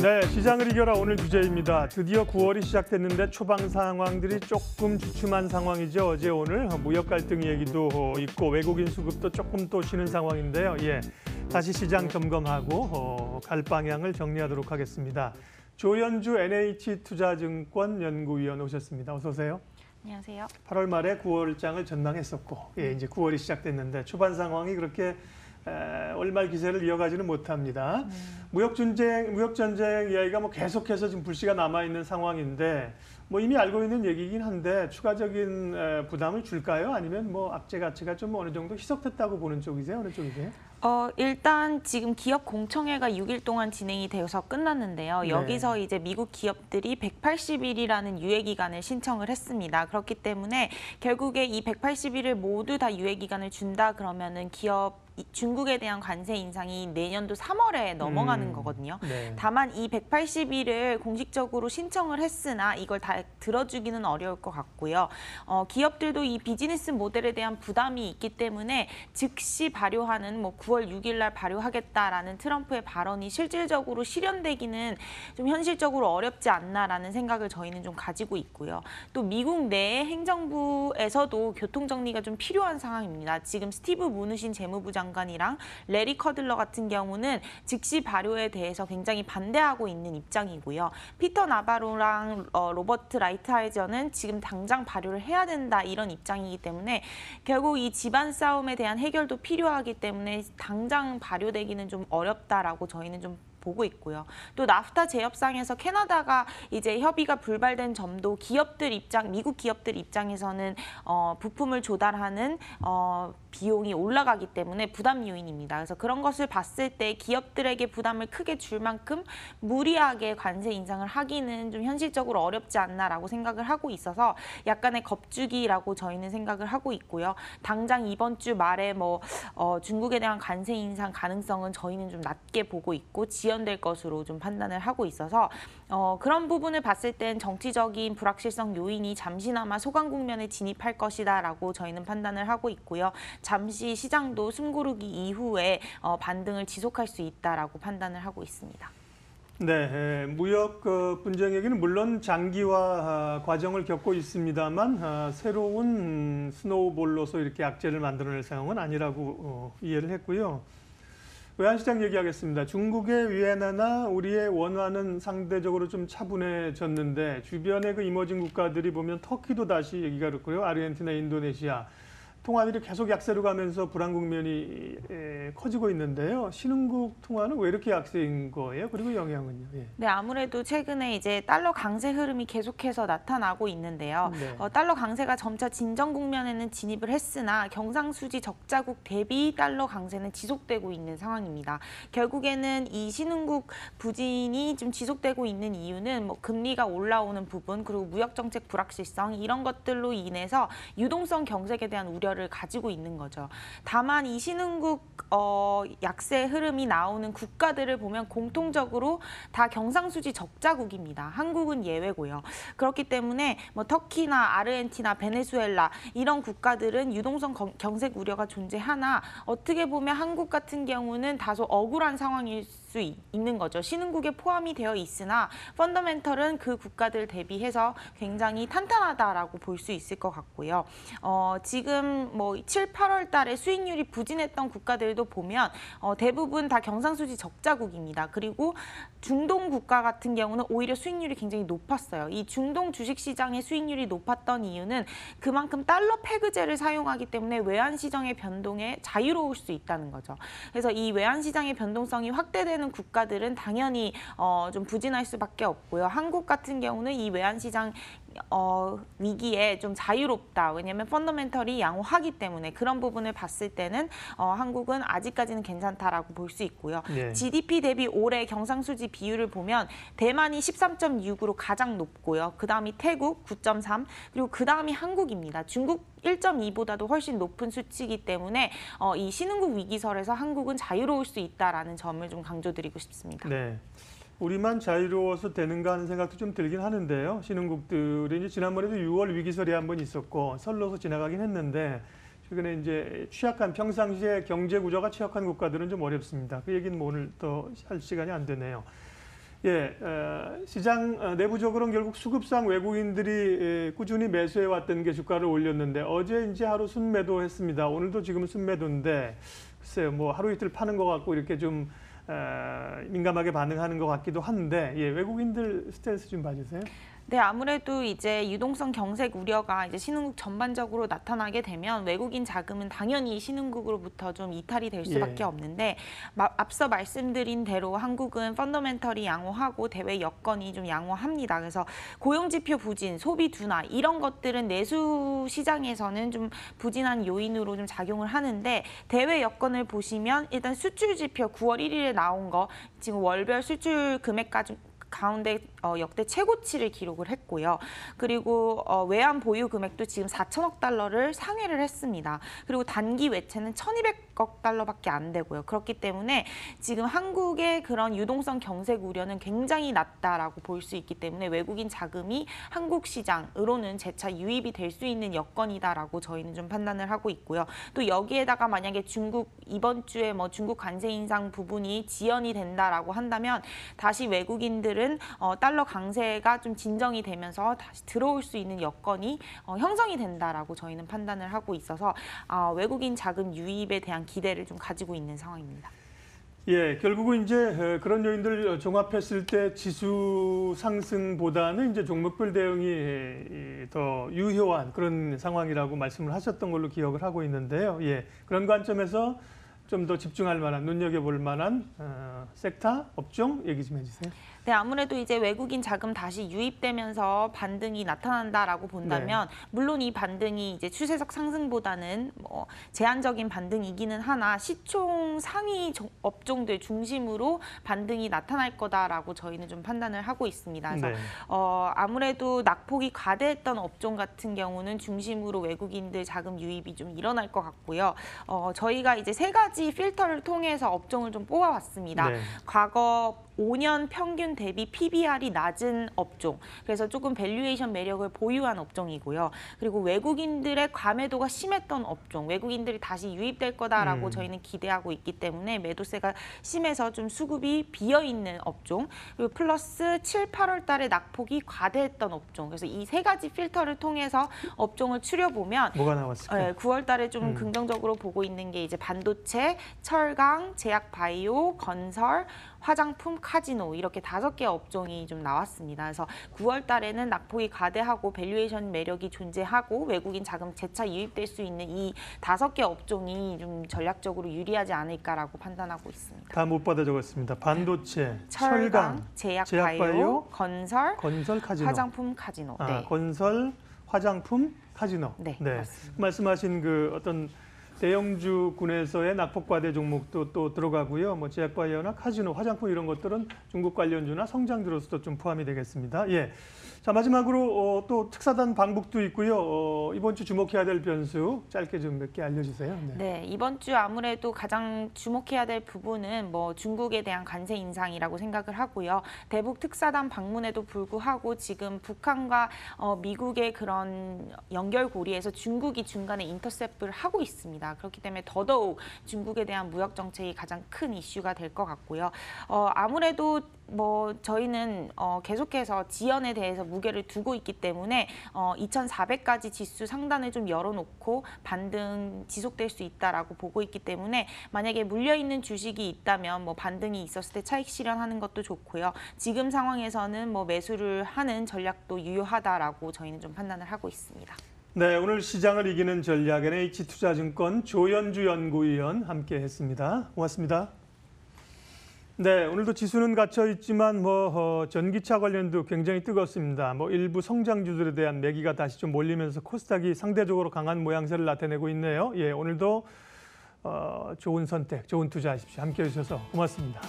네, 시장을 이겨라 오늘 주제입니다. 드디어 9월이 시작됐는데 초반 상황들이 조금 주춤한 상황이죠. 어제 오늘 무역 갈등 얘기도 있고 외국인 수급도 조금 또 쉬는 상황인데요. 예, 다시 시장 점검하고 갈 방향을 정리하도록 하겠습니다. 조현주 NH투자증권 연구위원 오셨습니다. 어서 오세요. 안녕하세요. 8월 말에 9월장을 전망했었고, 예, 이제 9월이 시작됐는데 초반 상황이 그렇게 올말 기세를 이어가지는 못합니다. 무역 전쟁 이야기가 뭐 계속해서 지금 불씨가 남아 있는 상황인데 뭐 이미 알고 있는 얘기긴 한데 추가적인 부담을 줄까요? 아니면 뭐 악재 가치가 좀 어느 정도 희석됐다고 보는 쪽이세요? 어느 쪽이세요? 일단 지금 기업 공청회가 6일 동안 진행이 되어서 끝났는데요. 네. 여기서 이제 미국 기업들이 180일이라는 유예 기간을 신청을 했습니다. 그렇기 때문에 결국에 이 180일을 모두 다 유예 기간을 준다 그러면은 중국에 대한 관세 인상이 내년도 3월에 넘어가는 거거든요. 네. 다만 이 180일을 공식적으로 신청을 했으나 이걸 다 들어주기는 어려울 것 같고요. 기업들도 이 비즈니스 모델에 대한 부담이 있기 때문에 즉시 발효하는 뭐 9월 6일 날 발효하겠다라는 트럼프의 발언이 실질적으로 실현되기는 좀 현실적으로 어렵지 않나라는 생각을 저희는 좀 가지고 있고요. 또 미국 내 행정부에서도 교통정리가 좀 필요한 상황입니다. 지금 스티브 무누신 재무부 장관이랑 레리 커들러 같은 경우는 즉시 발효에 대해서 굉장히 반대하고 있는 입장이고요. 피터 나바로랑 로버트 라이트하이저는 지금 당장 발효를 해야 된다 이런 입장이기 때문에 결국 이 집안 싸움에 대한 해결도 필요하기 때문에 당장 발효되기는 좀 어렵다라고 저희는 좀 보고 있고요. 또 나프타 재협상에서 캐나다가 이제 협의가 불발된 점도 미국 기업들 입장에서는 부품을 조달하는 비용이 올라가기 때문에 부담 요인입니다. 그래서 그런 것을 봤을 때 기업들에게 부담을 크게 줄 만큼 무리하게 관세 인상을 하기는 좀 현실적으로 어렵지 않나라고 생각을 하고 있어서 약간의 겁주기라고 저희는 생각을 하고 있고요. 당장 이번 주 말에 중국에 대한 관세 인상 가능성은 저희는 좀 낮게 보고 있고 지연될 것으로 좀 판단을 하고 있어서 그런 부분을 봤을 땐 정치적인 불확실성 요인이 잠시나마 소강 국면에 진입할 것이다라고 저희는 판단을 하고 있고요. 잠시 시장도 숨고르기 이후에 반등을 지속할 수 있다라고 판단을 하고 있습니다. 네, 무역 분쟁 얘기는 물론 장기화 과정을 겪고 있습니다만 새로운 스노우볼로서 이렇게 악재를 만들어낼 상황은 아니라고 이해를 했고요. 외환시장 얘기하겠습니다. 중국의 위안화나 우리의 원화는 상대적으로 좀 차분해졌는데 주변의 그 이머징 국가들이 보면 터키도 다시 얘기가 그렇고요. 아르헨티나, 인도네시아. 통화율이 계속 약세로 가면서 불안 국면이 커지고 있는데요. 신흥국 통화는 왜 이렇게 약세인 거예요? 그리고 영향은요? 예. 네, 아무래도 최근에 이제 달러 강세 흐름이 계속해서 나타나고 있는데요. 네. 달러 강세가 점차 진정 국면에는 진입을 했으나 경상수지 적자국 대비 달러 강세는 지속되고 있는 상황입니다. 결국에는 이 신흥국 부진이 좀 지속되고 있는 이유는 뭐 금리가 올라오는 부분 그리고 무역정책 불확실성 이런 것들로 인해서 유동성 경색에 대한 우려를 가지고 있는 거죠. 다만 이 신흥국 약세 흐름이 나오는 국가들을 보면 공통적으로 다 경상수지 적자국입니다. 한국은 예외고요. 그렇기 때문에 뭐 터키나 아르헨티나, 베네수엘라 이런 국가들은 유동성 경색 우려가 존재하나 어떻게 보면 한국 같은 경우는 다소 억울한 상황일 수 있는 거죠. 신흥국에 포함이 되어 있으나 펀더멘털은 그 국가들 대비해서 굉장히 탄탄하다라고 볼 수 있을 것 같고요. 지금 뭐 7, 8월 달에 수익률이 부진했던 국가들도 보면 대부분 다 경상수지 적자국입니다. 그리고 중동 국가 같은 경우는 오히려 수익률이 굉장히 높았어요. 이 중동 주식시장의 수익률이 높았던 이유는 그만큼 달러 패그제를 사용하기 때문에 외환시장의 변동에 자유로울 수 있다는 거죠. 그래서 이 외환시장의 변동성이 확대되는 국가들은 당연히 좀 부진할 수밖에 없고요. 한국 같은 경우는 이 외환시장 위기에 좀 자유롭다. 왜냐하면 펀더멘털이 양호하기 때문에 그런 부분을 봤을 때는 한국은 아직까지는 괜찮다라고 볼 수 있고요. 네. GDP 대비 올해 경상수지 비율을 보면 대만이 13.6으로 가장 높고요. 그다음이 태국 9.3 그리고 그다음이 한국입니다. 중국 1.2보다도 훨씬 높은 수치이기 때문에 이 신흥국 위기설에서 한국은 자유로울 수 있다라는 점을 좀 강조드리고 싶습니다. 네. 우리만 자유로워서 되는가 하는 생각도 좀 들긴 하는데요. 신흥국들이 이제 지난번에도 6월 위기설이 한번 있었고 설로서 지나가긴 했는데 최근에 이제 취약한 평상시에 경제 구조가 취약한 국가들은 좀 어렵습니다. 그 얘기는 뭐 오늘 또 할 시간이 안 되네요. 예, 시장 내부적으로는 결국 수급상 외국인들이 꾸준히 매수해 왔던 게 주가를 올렸는데 어제 이제 하루 순매도했습니다. 오늘도 지금은 순매도인데 글쎄요, 뭐 하루 이틀 파는 것 같고 이렇게 좀 민감하게 반응하는 것 같기도 한데 예, 외국인들 스탠스 좀 봐주세요. 네, 아무래도 이제 유동성 경색 우려가 이제 신흥국 전반적으로 나타나게 되면 외국인 자금은 당연히 신흥국으로부터 좀 이탈이 될 수밖에 없는데 앞서 말씀드린 대로 한국은 펀더멘털이 양호하고 대외 여건이 좀 양호합니다. 그래서 고용지표 부진, 소비 둔화 이런 것들은 내수 시장에서는 좀 부진한 요인으로 좀 작용을 하는데 대외 여건을 보시면 일단 수출 지표 9월 1일에 나온 거 지금 월별 수출 금액까지 가운데 역대 최고치를 기록을 했고요. 그리고 외환 보유 금액도 지금 4천억 달러를 상회를 했습니다. 그리고 단기 외채는 1,200억 달러밖에 안 되고요. 그렇기 때문에 지금 한국의 그런 유동성 경색 우려는 굉장히 낮다라고 볼 수 있기 때문에 외국인 자금이 한국 시장으로는 재차 유입이 될 수 있는 여건이다라고 저희는 좀 판단을 하고 있고요. 또 여기에다가 만약에 중국 이번 주에 뭐 중국 관세 인상 부분이 지연이 된다라고 한다면 다시 외국인들은 달러 강세가 좀 진정이 되면서 다시 들어올 수 있는 여건이 형성이 된다라고 저희는 판단을 하고 있어서 외국인 자금 유입에 대한 기대를 좀 가지고 있는 상황입니다. 예, 결국은 이제 그런 요인들 종합했을 때 지수 상승보다는 이제 종목별 대응이 더 유효한 그런 상황이라고 말씀을 하셨던 걸로 기억을 하고 있는데요. 예, 그런 관점에서 좀 더 집중할 만한, 눈여겨볼 만한 섹터, 업종 얘기 좀 해주세요. 네, 아무래도 이제 외국인 자금 다시 유입되면서 반등이 나타난다라고 본다면 물론 이 반등이 이제 추세적 상승보다는 뭐 제한적인 반등이기는 하나 시총 상위 업종들 중심으로 반등이 나타날 거다라고 저희는 좀 판단을 하고 있습니다. 그래서 아무래도 낙폭이 과대했던 업종 같은 경우는 중심으로 외국인들 자금 유입이 좀 일어날 것 같고요. 저희가 이제 세 가지 필터를 통해서 업종을 좀 뽑아왔습니다. 과거 5년 평균 대비 PBR이 낮은 업종, 그래서 조금 밸류에이션 매력을 보유한 업종이고요. 그리고 외국인들의 과매도가 심했던 업종, 외국인들이 다시 유입될 거다라고 저희는 기대하고 있기 때문에 매도세가 심해서 좀 수급이 비어있는 업종, 그리고 플러스 7, 8월 달에 낙폭이 과대했던 업종. 그래서 이 세 가지 필터를 통해서 업종을 추려보면 뭐가 나왔을까요? 9월 달에 좀 긍정적으로 보고 있는 게 이제 반도체, 철강, 제약 바이오, 건설, 화장품, 카지노 이렇게 5개 업종이 좀 나왔습니다. 그래서 9월 달에는 낙폭이 과대하고 밸류에이션 매력이 존재하고 외국인 자금 재차 유입될 수 있는 이 5개 업종이 좀 전략적으로 유리하지 않을까라고 판단하고 있습니다. 다 못 받아 적었습니다. 반도체, 철강, 제약 바이오, 건설, 카지노. 화장품, 카지노. 네. 건설, 화장품, 카지노. 네, 맞습니다. 말씀하신 그 어떤 대형주군에서의 낙폭 과대 종목도 또 들어가고요. 뭐 제약바이오나 카지노, 화장품 이런 것들은 중국 관련주나 성장주로서도 좀 포함이 되겠습니다. 예. 자, 마지막으로 또 특사단 방북도 있고요. 이번 주 주목해야 될 변수 짧게 좀 몇 개 알려주세요. 네, 이번 주 아무래도 가장 주목해야 될 부분은 뭐 중국에 대한 관세 인상이라고 생각을 하고요. 대북 특사단 방문에도 불구하고 지금 북한과 미국의 그런 연결고리에서 중국이 중간에 인터셉트를 하고 있습니다. 그렇기 때문에 더더욱 중국에 대한 무역 정책이 가장 큰 이슈가 될 것 같고요. 아무래도 뭐 저희는 계속해서 지연에 대해서 무게를 두고 있기 때문에 2,400까지 지수 상단을 좀 열어놓고 반등 지속될 수 있다라고 보고 있기 때문에 만약에 물려있는 주식이 있다면 뭐 반등이 있었을 때 차익 실현하는 것도 좋고요. 지금 상황에서는 뭐 매수를 하는 전략도 유효하다라고 저희는 좀 판단을 하고 있습니다. 네, 오늘 시장을 이기는 전략 NH투자증권 조연주 연구위원 함께했습니다. 고맙습니다. 네, 오늘도 지수는 갇혀 있지만 전기차 관련도 굉장히 뜨겁습니다. 일부 성장주들에 대한 매기가 다시 좀 몰리면서 코스닥이 상대적으로 강한 모양새를 나타내고 있네요. 예, 오늘도 좋은 선택, 좋은 투자하십시오. 함께해 주셔서 고맙습니다.